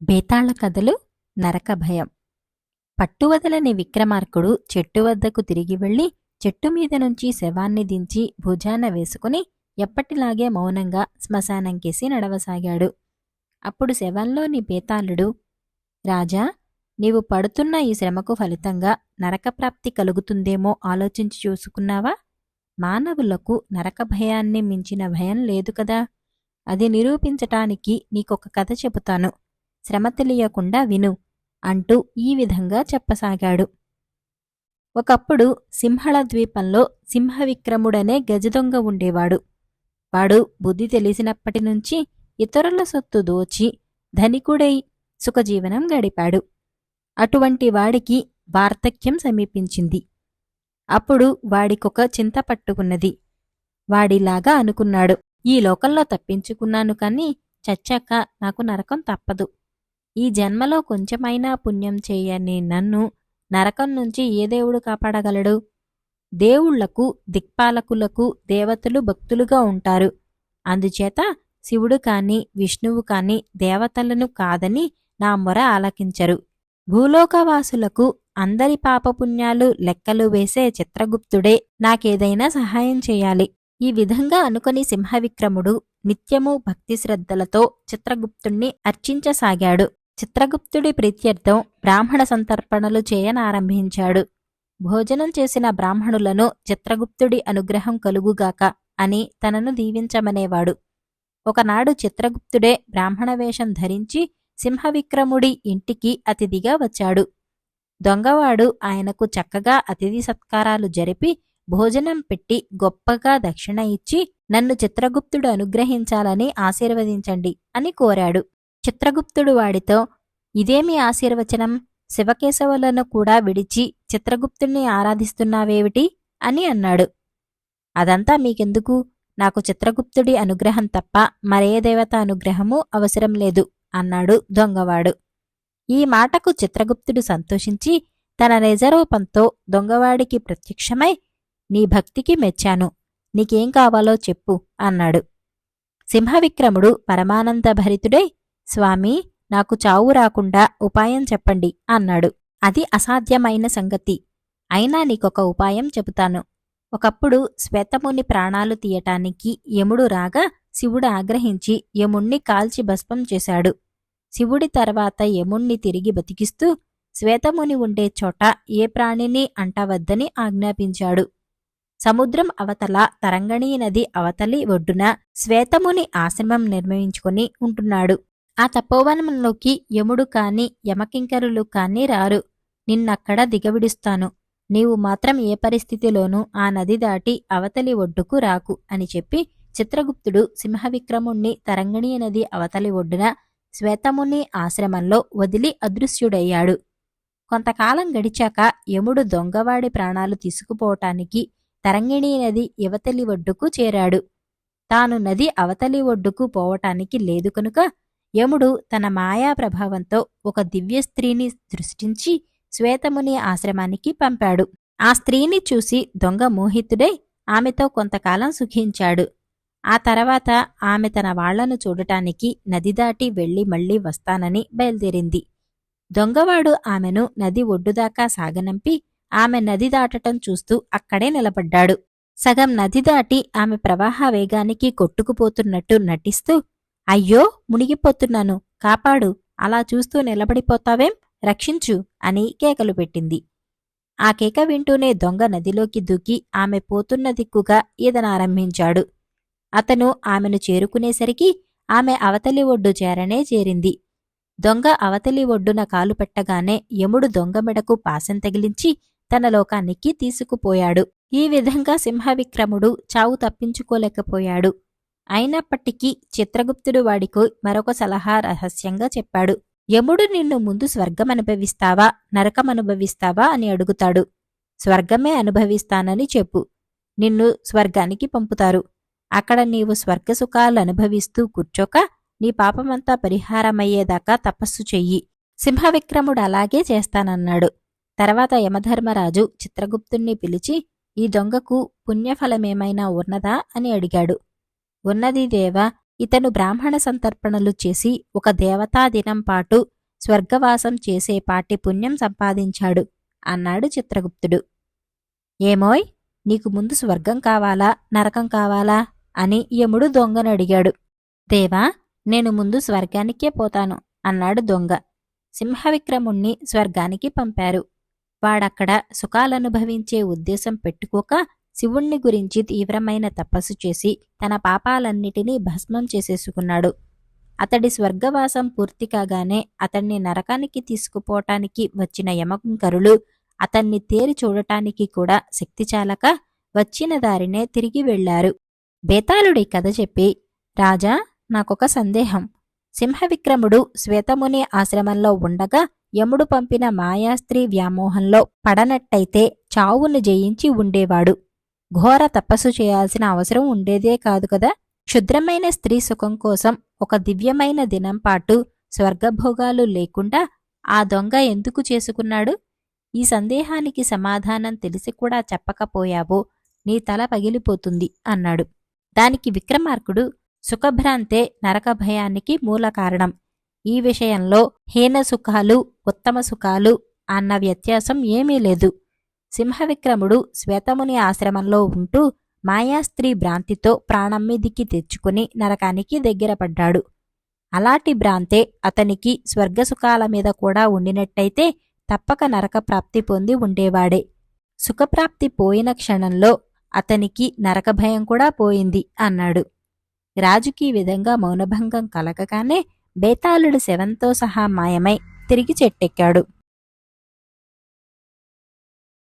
బేతాళ కథలు నరక భయం. పట్టువదలని విక్రమార్కుడు చెట్టు వద్దకు తిరిగి వెళ్ళి చెట్టుమీద నుంచి శవాన్ని దించి భుజాన వేసుకుని ఎప్పటిలాగే మౌనంగా శ్మశానంకేసి నడవసాగాడు. అప్పుడు శవంలోని బేతాళుడు, రాజా, నీవు పడుతున్న ఈ శ్రమకు ఫలితంగా నరకప్రాప్తి కలుగుతుందేమో ఆలోచించి చూసుకున్నావా? మానవులకు నరక భయాన్ని మించిన భయం లేదు కదా. అది నిరూపించటానికి నీకొక కథ చెబుతాను, శ్రమ తెలియకుండా విను అంటూ ఈ విధంగా చెప్పసాగాడు. ఒకప్పుడు సింహళ ద్వీపంలో సింహవిక్రముడనే గజదొంగ ఉండేవాడు. వాడు బుద్ధి తెలిసినప్పటినుంచి ఇతరుల సొత్తు దోచి ధనికుడై సుఖజీవనం గడిపాడు. అటువంటి వాడికి వార్ధక్యం సమీపించింది. అప్పుడు వాడికొక చింత పట్టుకున్నది. వాడిలాగా అనుకున్నాడు, ఈ లోకంలో తప్పించుకున్నాను కాని చచ్చాక నాకు నరకం తప్పదు. ఈ జన్మలో కొంచెమైనా పుణ్యం చేయని నన్ను నరకం నుంచి ఏ దేవుడు కాపాడగలడు? దేవుళ్లకు, దిక్పాలకులకు దేవతలు భక్తులుగా ఉంటారు. అందుచేత శివుడు కాని విష్ణువు కాని దేవతలను కాదని నా మొర ఆలకించరు. భూలోకవాసులకు అందరి పాపపుణ్యాలు లెక్కలు వేసే చిత్రగుప్తుడే నాకేదైనా సహాయం చెయ్యాలి. ఈ విధంగా అనుకుని సింహవిక్రముడు నిత్యమూ భక్తి శ్రద్ధలతో చిత్రగుప్తుణ్ణి అర్చించసాగాడు. చిత్రగుప్తుడి ప్రీత్యర్థం బ్రాహ్మణ సంతర్పణలు చేయనారంభించాడు. భోజనం చేసిన బ్రాహ్మణులను చిత్రగుప్తుడి అనుగ్రహం కలుగుగాక అని తనను దీవించమనేవాడు. ఒకనాడు చిత్రగుప్తుడే బ్రాహ్మణ వేషం ధరించి సింహవిక్రముడి ఇంటికి అతిథిగా వచ్చాడు. దొంగవాడు ఆయనకు చక్కగా అతిథి సత్కారాలు జరిపి భోజనం పెట్టి గొప్పగా దక్షిణ ఇచ్చి నన్ను చిత్రగుప్తుడు అనుగ్రహించాలని ఆశీర్వదించండి అని కోరాడు. చిత్రగుప్తుడు వాడితో, ఇదేమి ఆశీర్వచనం? శివకేశవులను కూడా విడిచి చిత్రగుప్తుణ్ణి ఆరాధిస్తున్నావేమిటి అని అన్నాడు. అదంతా మీకెందుకు? నాకు చిత్రగుప్తుడి అనుగ్రహం తప్ప మరే దేవత అనుగ్రహమూ అవసరం లేదు అన్నాడు దొంగవాడు. ఈ మాటకు చిత్రగుప్తుడు సంతోషించి తన నిజరూపంతో దొంగవాడికి ప్రత్యక్షమై, నీ భక్తికి మెచ్చాను, నీకేం కావాలో చెప్పు అన్నాడు. సింహవిక్రముడు పరమానందభరితుడై, స్వామీ, నాకు చావు రాకుండా ఉపాయం చెప్పండి అన్నాడు. అది అసాధ్యమైన సంగతి, అయినా నీకొక ఉపాయం చెబుతాను. ఒకప్పుడు శ్వేతముని ప్రాణాలు తీయటానికి యముడు రాగా శివుడు ఆగ్రహించి యముణ్ణి కాల్చి భస్మం చేశాడు. శివుడి తర్వాత యముణ్ణి తిరిగి బతికిస్తూ శ్వేతముని ఉండే చోట ఏ ప్రాణిని అంటవద్దని ఆజ్ఞాపించాడు. సముద్రం అవతల తరంగణీ నది అవతలి ఒడ్డున శ్వేతముని ఆశ్రమం నిర్మించుకుని ఉంటున్నాడు. ఆ తపోవనంలోకి యముడు కాని యమకింకరులు కాని రారు. నిన్నక్కడ దిగవిడుస్తాను. నీవు మాత్రం ఏ పరిస్థితిలోనూ ఆ నది దాటి అవతలి ఒడ్డుకు రాకు అని చెప్పి చిత్రగుప్తుడు సింహవిక్రముణ్ణి తరంగణీ నది అవతలి ఒడ్డున శ్వేతముని ఆశ్రమంలో వదిలి అదృశ్యుడయ్యాడు. కొంతకాలం గడిచాక యముడు దొంగవాడి ప్రాణాలు తీసుకుపోవటానికి తరంగిణీ నది యువతలి ఒడ్డుకు చేరాడు. తాను నది అవతలి ఒడ్డుకు పోవటానికి లేదు కనుక యముడు తన మాయా ప్రభావంతో ఒక దివ్య స్త్రీని సృష్టించి శ్వేతముని ఆశ్రమానికి పంపాడు. ఆ స్త్రీని చూసి దొంగ మోహితుడై ఆమెతో కొంతకాలం సుఖించాడు. ఆ తర్వాత ఆమె తన వాళ్లను చూడటానికి నది దాటి వెళ్లి మళ్లీ వస్తానని బయలుదేరింది. దొంగవాడు ఆమెను నది ఒడ్డుదాకా సాగనంపి ఆమె నది దాటటం చూస్తూ అక్కడే నిలబడ్డాడు. సగం నది దాటి ఆమె ప్రవాహ వేగానికి కొట్టుకుపోతున్నట్టు నటిస్తూ, అయ్యో, మునిగిపోతున్నాను, కాపాడు, అలా చూస్తూ నిలబడిపోతావేం, రక్షించు అని కేకలు పెట్టింది. ఆ కేక వింటూనే దొంగ నదిలోకి దూకి ఆమె పోతున్న దిక్కుగా ఈదనారంభించాడు. అతను ఆమెను చేరుకునేసరికి ఆమె అవతలి ఒడ్డు చేరింది. దొంగ అవతలి ఒడ్డున కాలు పెట్టగానే యముడు దొంగ మెడకు పాశం తగిలించి తన లోకానికి తీసుకుపోయాడు. ఈ విధంగా సింహవిక్రముడు చావు తప్పించుకోలేకపోయాడు. అయినప్పటికీ చిత్రగుప్తుడు వాడికి మరొక సలహా రహస్యంగా చెప్పాడు. యముడు నిన్ను ముందు స్వర్గమనుభవిస్తావా నరకమనుభవిస్తావా అని అడుగుతాడు. స్వర్గమే అనుభవిస్తానని చెప్పు. నిన్ను స్వర్గానికి పంపుతారు. అక్కడ నీవు స్వర్గసుఖాలు అనుభవిస్తూ కూర్చోక నీ పాపమంతా పరిహారమయ్యేదాకా తపస్సు చెయ్యి. సింహవిక్రముడు అలాగే చేస్తానన్నాడు. తర్వాత యమధర్మరాజు చిత్రగుప్తుణ్ణి పిలిచి, ఈ దొంగకు పుణ్యఫలమేమైనా ఉన్నదా అని అడిగాడు. ఉన్నది దేవా, ఇతను బ్రాహ్మణ సంతర్పణలు చేసి ఒక దేవతా దినం పాటు స్వర్గవాసం చేసేపాటి పుణ్యం సంపాదించాడు అన్నాడు చిత్రగుప్తుడు. ఏమోయ్, నీకు ముందు స్వర్గం కావాలా నరకం కావాలా అని యముడు దొంగను అడిగాడు. దేవా, నేను ముందు స్వర్గానికే పోతాను అన్నాడు దొంగ. సింహవిక్రముణ్ణి స్వర్గానికి పంపారు. వాడక్కడ సుఖాలనుభవించే ఉద్దేశం పెట్టుకోక శివుణ్ణి గురించి తీవ్రమైన తపస్సు చేసి తన పాపాలన్నిటినీ భస్మం చేసేసుకున్నాడు. అతడి స్వర్గవాసం పూర్తి కాగానే అతన్ని నరకానికి తీసుకుపోవటానికి వచ్చిన యమకింకరులు అతన్ని తేరి చూడటానికి కూడా శక్తి చాలక వచ్చిన దారినే తిరిగి వెళ్లారు. బేతాళుడి కథ చెప్పి, రాజా, నాకొక సందేహం. సింహవిక్రముడు శ్వేతముని ఆశ్రమంలో ఉండగా యముడు పంపిన మాయాస్త్రీ వ్యామోహంలో పడనట్టయితే చావును జయించి ఉండేవాడు. ఘోర తపస్సు చేయాల్సిన అవసరం ఉండేదే కాదు కదా. క్షుద్రమైన స్త్రీ సుఖం కోసం ఒక దివ్యమైన దినంపాటు స్వర్గభోగాలు లేకుండా ఆ దొంగ ఎందుకు చేసుకున్నాడు? ఈ సందేహానికి సమాధానం తెలిసి కూడా చెప్పకపోయావో నీ తల పగిలిపోతుంది అన్నాడు. దానికి విక్రమార్కుడు, సుఖభ్రాంతే నరకభయానికి మూల కారణం. ఈ విషయంలో హీన సుఖాలు ఉత్తమ సుఖాలు అన్న వ్యత్యాసం ఏమీ లేదు. సింహవిక్రముడు శ్వేతముని ఆశ్రమంలో ఉంటూ మాయాస్త్రీ భ్రాంతితో ప్రాణం మీదికి తెచ్చుకుని నరకానికి దగ్గరపడ్డాడు. అలాంటి భ్రాంతే అతనికి స్వర్గసుఖాల మీద కూడా ఉండినట్టయితే తప్పక నరకప్రాప్తి పొంది ఉండేవాడే. సుఖప్రాప్తి పోయిన క్షణంలో అతనికి నరకభయం కూడా పోయింది అన్నాడు. రాజుకి విధంగా మౌనభంగం కలగగానే బేతాళుడు శవంతో సహా మాయమై తిరిగి చెట్టెక్కాడు.